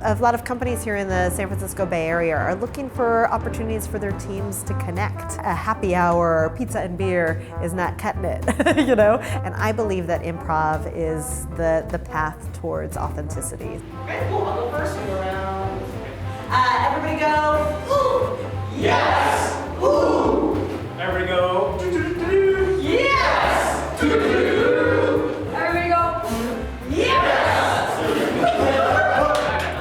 A lot of companies here in the San Francisco Bay Area are looking for opportunities for their teams to connect. A happy hour, pizza and beer is not cutting it, you know? And I believe that improv is the path towards authenticity. Okay, cool. I'll go first and go around. Everybody go, ooh! Yes! Ooh! Everybody go, do-do-do-do! Yes! Do-do-do-do! Everybody go, yes!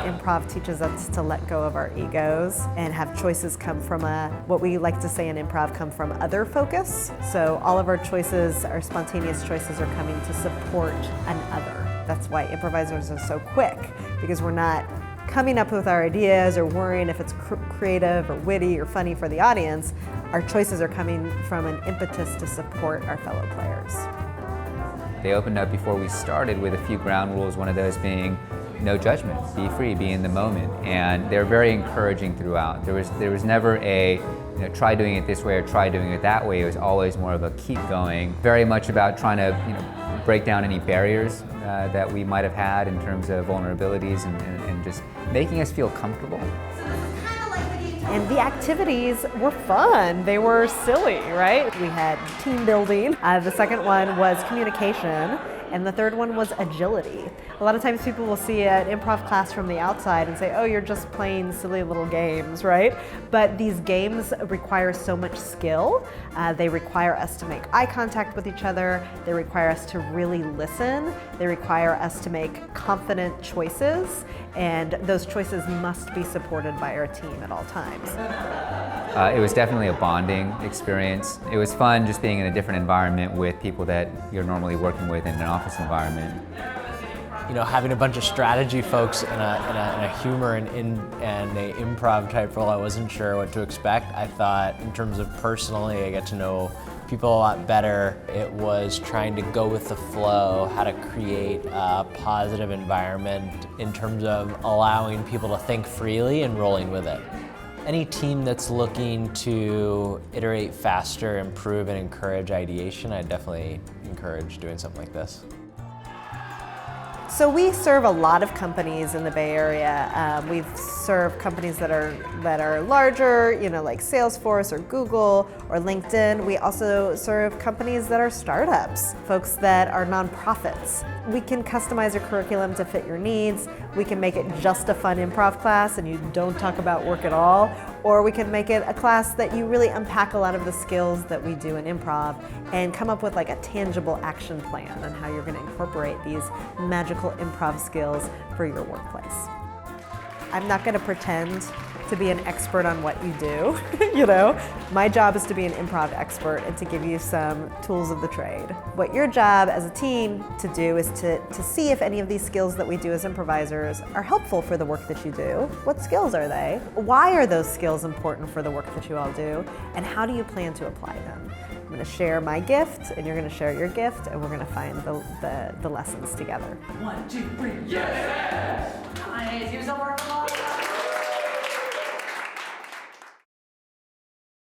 Improv teaches us to let go of our egos and have choices come from what we like to say in improv, come from other focus. So all of our choices, our spontaneous choices, are coming to support an other. That's why improvisers are so quick, because we're not coming up with our ideas or worrying if it's creative or witty or funny for the audience. Our choices are coming from an impetus to support our fellow players. They opened up before we started with a few ground rules, one of those being no judgment, be free, be in the moment. And they're very encouraging throughout. There was never a try doing it this way or try doing it that way. It was always more of a keep going. Very much about trying to break down any barriers that we might have had in terms of vulnerabilities and just making us feel comfortable. And the activities were fun. They were silly, right? We had team building. The second one was communication. And the third one was agility. A lot of times people will see an improv class from the outside and say, oh, you're just playing silly little games, right? But these games require so much skill. They require us to make eye contact with each other. They require us to really listen. They require us to make confident choices. And those choices must be supported by our team at all times. It was definitely a bonding experience. It was fun just being in a different environment with people that you're normally working with in an office environment. You know, having a bunch of strategy folks and a humor and a improv type role, I wasn't sure what to expect. I thought, in terms of personally, I get to know people a lot better. It was trying to go with the flow, how to create a positive environment in terms of allowing people to think freely and rolling with it. Any team that's looking to iterate faster, improve, and encourage ideation, I definitely encourage doing something like this. So we serve a lot of companies in the Bay Area. We serve companies that are larger, like Salesforce or Google or LinkedIn. We also serve companies that are startups, folks that are nonprofits. We can customize your curriculum to fit your needs. We can make it just a fun improv class and you don't talk about work at all. Or we can make it a class that you really unpack a lot of the skills that we do in improv and come up with like a tangible action plan on how you're going to incorporate these magical improv skills for your workplace. I'm not going to pretend to be an expert on what you do, My job is to be an improv expert and to give you some tools of the trade. What your job as a team to do is to see if any of these skills that we do as improvisers are helpful for the work that you do. What skills are they? Why are those skills important for the work that you all do? And how do you plan to apply them? I'm going to share my gift, and you're going to share your gift, and we're going to find the lessons together. 1, 2, 3, yes! Nice, give yourself a round of applause.